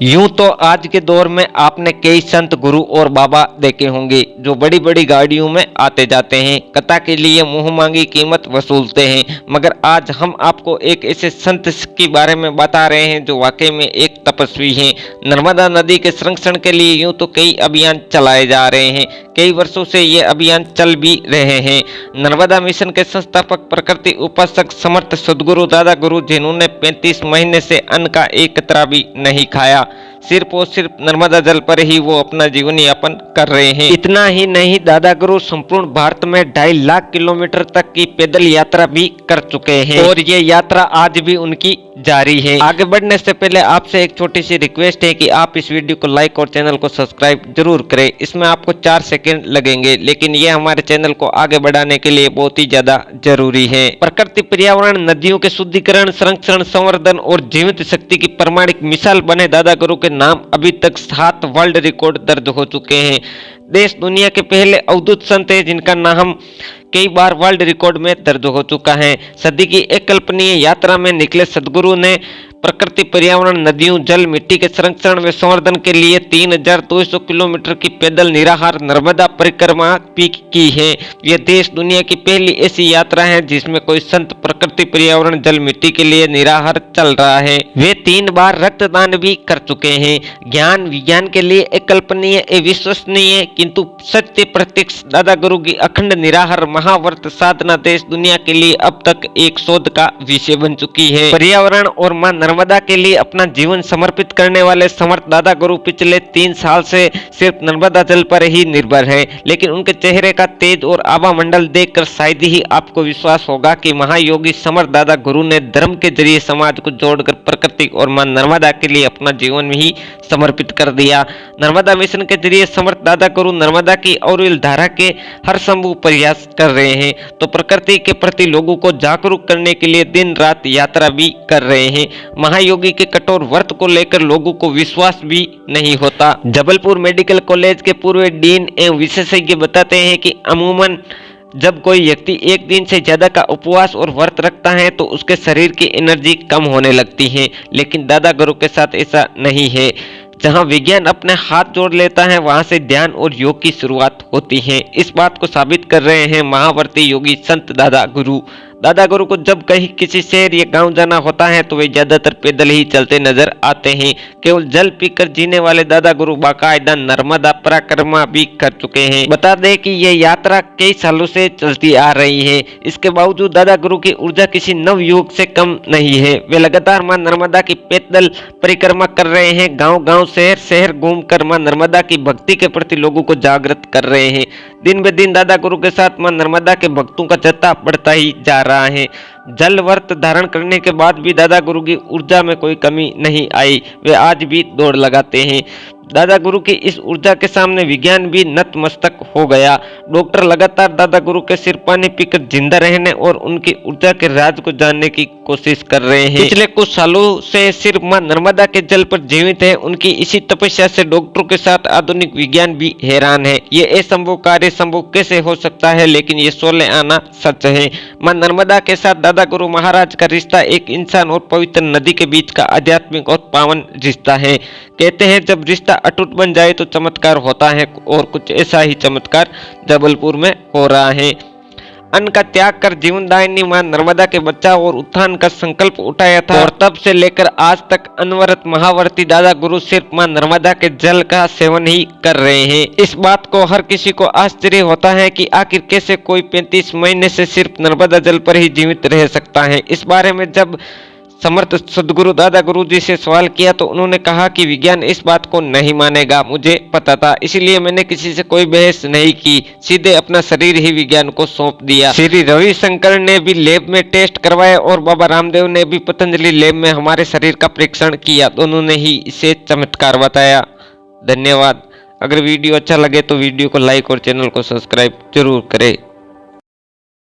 यूं तो आज के दौर में आपने कई संत गुरु और बाबा देखे होंगे जो बड़ी बड़ी गाड़ियों में आते जाते हैं, कथा के लिए मुंह मांगी कीमत वसूलते हैं। मगर आज हम आपको एक ऐसे संत के बारे में बता रहे हैं जो वाकई में एक तपस्वी हैं। नर्मदा नदी के संरक्षण के लिए यूं तो कई अभियान चलाए जा रहे हैं, कई वर्षों से ये अभियान चल भी रहे हैं। नर्मदा मिशन के संस्थापक प्रकृति उपासक समर्थ सदगुरु दादा गुरु जिन्होंने 35 महीने से अन्न का एक कतरा भी नहीं खाया, सिर्फ और सिर्फ नर्मदा जल पर ही वो अपना जीवन यापन कर रहे हैं। इतना ही नहीं, दादा गुरु संपूर्ण भारत में 2.5 लाख किलोमीटर तक की पैदल यात्रा भी कर चुके हैं और ये यात्रा आज भी उनकी जारी है। आगे बढ़ने से पहले आपसे एक छोटी सी रिक्वेस्ट है कि आप इस वीडियो को लाइक और चैनल को सब्सक्राइब जरूर करें। इसमें आपको 4 सेकंड लगेंगे, लेकिन ये हमारे चैनल को आगे बढ़ाने के लिए बहुत ही ज्यादा जरूरी है। प्रकृति, पर्यावरण, नदियों के शुद्धिकरण, संरक्षण, संवर्धन और जीवित शक्ति की प्रमाणिक मिसाल बने दादा गुरु के नाम अभी तक 7 वर्ल्ड रिकॉर्ड दर्ज हो चुके हैं। देश दुनिया के पहले अवधूत संत है जिनका नाम कई बार वर्ल्ड रिकॉर्ड में दर्ज हो चुका है। सदी की अकल्पनीय यात्रा में निकले सदगुरु ने प्रकृति, पर्यावरण, नदियों, जल, मिट्टी के संरक्षण व संवर्धन के लिए 3200 किलोमीटर की पैदल निराहार नर्मदा परिक्रमा भी की है। यह देश दुनिया की पहली ऐसी यात्रा है जिसमें कोई संत प्रकृति, पर्यावरण, जल, मिट्टी के लिए निराहार चल रहा है। वे 3 बार रक्तदान भी कर चुके हैं। ज्ञान विज्ञान के लिए अकल्पनीय, अविश्वसनीय किंतु सत्य प्रत्यक्ष दादा गुरु की अखंड निराहार महाव्रत साधना देश दुनिया के लिए अब तक एक शोध का विषय बन चुकी है। पर्यावरण और मां नर्मदा के लिए अपना जीवन समर्पित करने वाले समर्थ दादा गुरु पिछले 3 साल से सिर्फ नर्मदा जल पर ही निर्भर है, लेकिन उनके चेहरे का तेज और आभा मंडल देखकर शायद ही आपको विश्वास होगा कि महायोगी समर्थ दादा गुरु ने धर्म के जरिए समाज को जोड़कर प्रकृति और मां नर्मदा के लिए अपना जीवन ही समर्पित कर दिया। नर्मदा मिशन के जरिए समर्थ दादा गुरु नर्मदा की अविरल धारा के हर संभव प्रयास कर रहे हैं, तो प्रकृति के प्रति लोगों को जागरूक करने के लिए दिन रात यात्रा भी कर रहे हैं। महायोगी के कठोर व्रत को लेकर लोगों को विश्वास भी नहीं होता। जबलपुर मेडिकल कॉलेज के पूर्व डीन एवं विशेषज्ञ बताते हैं कि अमूमन जब कोई व्यक्ति एक दिन से ज्यादा का उपवास और व्रत रखता है तो उसके शरीर की एनर्जी कम होने लगती है, लेकिन दादा गुरु के साथ ऐसा नहीं है। जहां विज्ञान अपने हाथ जोड़ लेता है वहां से ध्यान और योग की शुरुआत होती है। इस बात को साबित कर रहे हैं महावर्ती योगी संत दादा गुरु। दादा गुरु को जब कहीं किसी शहर या गांव जाना होता है तो वे ज्यादातर पैदल ही चलते नजर आते हैं। केवल जल पीकर जीने वाले दादा गुरु बाकायदा नर्मदा परिक्रमा भी कर चुके हैं। बता दें कि यह यात्रा कई सालों से चलती आ रही है। इसके बावजूद दादा गुरु की ऊर्जा किसी नव युग से कम नहीं है। वे लगातार मां नर्मदा की पैदल परिक्रमा कर रहे हैं। गाँव गाँव, शहर शहर घूमकर मां नर्मदा की भक्ति के प्रति लोगों को जागृत कर रहे हैं। दिन ब दिन दादा गुरु के साथ मां नर्मदा के भक्तों का जत्था बढ़ता ही जा रहा है। जल व्रत धारण करने के बाद भी दादा गुरु की ऊर्जा में कोई कमी नहीं आई। वे आज भी दौड़ लगाते हैं। दादा गुरु की इस ऊर्जा के सामने विज्ञान भी नतमस्तक हो गया। डॉक्टर लगातार दादा गुरु के सिर पानी पीकर जिंदा रहने और उनकी ऊर्जा के राज को जानने की कोशिश कर रहे हैं। पिछले कुछ सालों से सिर्फ मां नर्मदा के जल पर जीवित है। उनकी इसी तपस्या से डॉक्टरों के साथ आधुनिक विज्ञान भी हैरान है। ये असंभव कार्य संभव कैसे हो सकता है, लेकिन ये सोले आना सच है। मां नर्मदा के साथ दादा गुरु महाराज का रिश्ता एक इंसान और पवित्र नदी के बीच का आध्यात्मिक और पावन रिश्ता है। कहते हैं जब रिश्ता अटूट बन जाए तो चमत्कार होता है, और कुछ ऐसा ही चमत्कार जबलपुर में हो रहा है। अन्न का त्याग कर जीवनदायिनी मां नर्मदा के बचाव और उत्थान का संकल्प उठाया था, और तब से लेकर आज तक अनवरत महावर्ती दादा गुरु सिर्फ मां नर्मदा के जल का सेवन ही कर रहे हैं। इस बात को हर किसी को आश्चर्य होता है कि आखिर कैसे कोई 35 महीने से सिर्फ नर्मदा जल पर ही जीवित रह सकता है। इस बारे में जब समर्थ सदगुरु दादा गुरु जी से सवाल किया तो उन्होंने कहा कि विज्ञान इस बात को नहीं मानेगा। मुझे पता था, इसलिए मैंने किसी से कोई बहस नहीं की, सीधे अपना शरीर ही विज्ञान को सौंप दिया। श्री रविशंकर ने भी लैब में टेस्ट करवाया और बाबा रामदेव ने भी पतंजलि लैब में हमारे शरीर का परीक्षण किया। दोनों ने ही इसे चमत्कार बताया। धन्यवाद। अगर वीडियो अच्छा लगे तो वीडियो को लाइक और चैनल को सब्सक्राइब जरूर करें।